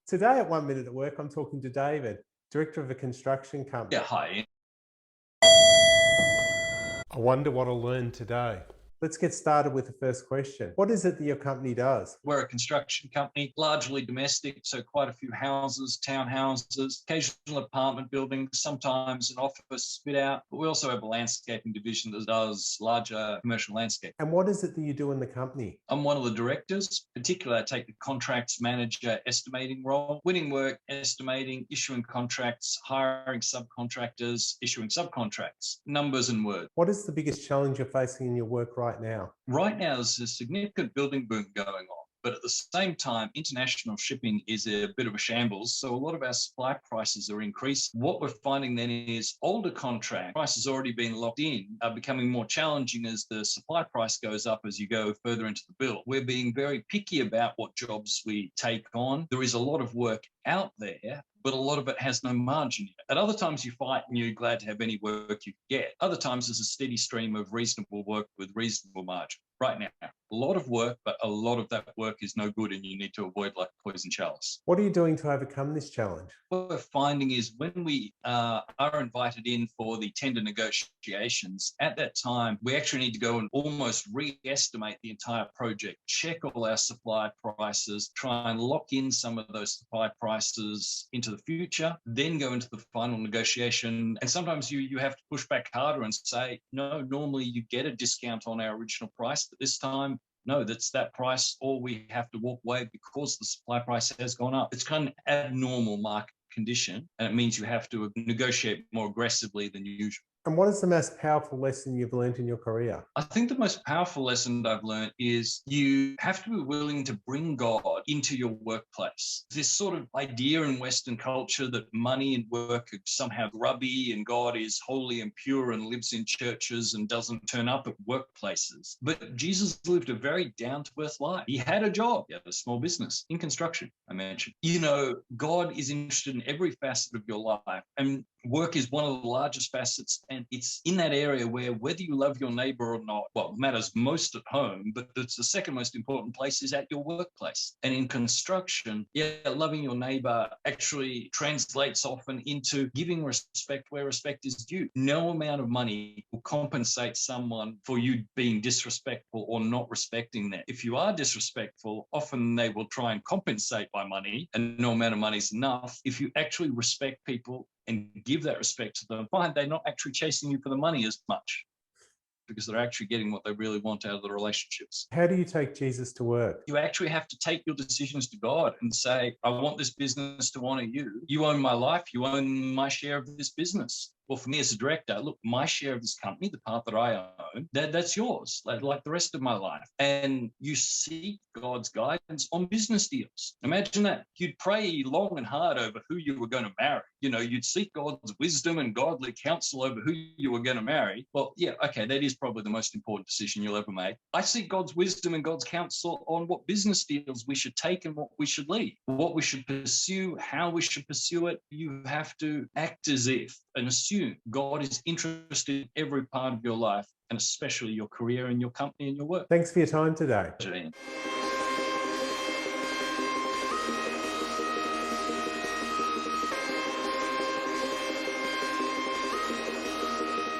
Today at 1 Minute at Work, I'm talking to David, Director of a construction company. Yeah, hi. I wonder what I'll learn today. Let's get started with the first question. What is it that your company does? We're a construction company, largely domestic, so quite a few houses, townhouses, occasional apartment buildings, sometimes an office fit out. But we also have a landscaping division that does larger commercial landscape. And what is it that you do in the company? I'm one of the directors. Particularly, I take the contracts manager estimating role, winning work, estimating, issuing contracts, hiring subcontractors, issuing subcontracts, numbers and words. What is the biggest challenge you're facing in your work right now? Right now, there's a significant building boom going on. But at the same time, international shipping is a bit of a shambles. So a lot of our supply prices are increasing. What we're finding then is older contract prices already been locked in are becoming more challenging as the supply price goes up as you go further into the bill. We're being very picky about what jobs we take on. There is a lot of work out there, but a lot of it has no margin. At other times you fight and you're glad to have any work you can get. Other times there's a steady stream of reasonable work with reasonable margin. Right now, a lot of work, but a lot of that work is no good and you need to avoid like poison chalice. What are you doing to overcome this challenge? What we're finding is when we are invited in for the tender negotiations, at that time, we actually need to go and almost re-estimate the entire project, check all our supply prices, try and lock in some of those supply prices into the future, then go into the final negotiation. And sometimes you have to push back harder and say, no, normally you get a discount on our original price, but this time, no, that's that price, or we have to walk away because the supply price has gone up. It's kind of abnormal market condition, and it means you have to negotiate more aggressively than usual. And what is the most powerful lesson you've learned in your career? I think the most powerful lesson that I've learned is you have to be willing to bring God into your workplace. This sort of idea in Western culture that money and work are somehow grubby and God is holy and pure and lives in churches and doesn't turn up at workplaces. But Jesus lived a very down-to-earth life. He had a job. He had a small business in construction, I mentioned. You know, God is interested in every facet of your life. And work is one of the largest facets, and it's in that area where whether you love your neighbor or not, well, matters most at home, but it's the second most important place is at your workplace. And in construction, loving your neighbor actually translates often into giving respect where respect is due. No amount of money will compensate someone for you being disrespectful or not respecting them. If you are disrespectful, often they will try and compensate by money, and no amount of money is enough. If you actually respect people and give that respect to them, find they're not actually chasing you for the money as much because they're actually getting what they really want out of the relationships. How do you take Jesus to work? You actually have to take your decisions to God and say, I want this business to honor you. You own my life. You own my share of this business. Well, for me as a director, look, my share of this company, the part that I own, that's yours, like the rest of my life. And you seek God's guidance on business deals. Imagine that. You'd pray long and hard over who you were going to marry. You know, you'd seek God's wisdom and godly counsel over who you were going to marry. Well, yeah, okay, that is probably the most important decision you'll ever make. I seek God's wisdom and God's counsel on what business deals we should take and what we should leave, what we should pursue, how we should pursue it. You have to act as if and assume God is interested in every part of your life, and especially your career and your company and your work. Thanks for your time today. Jane.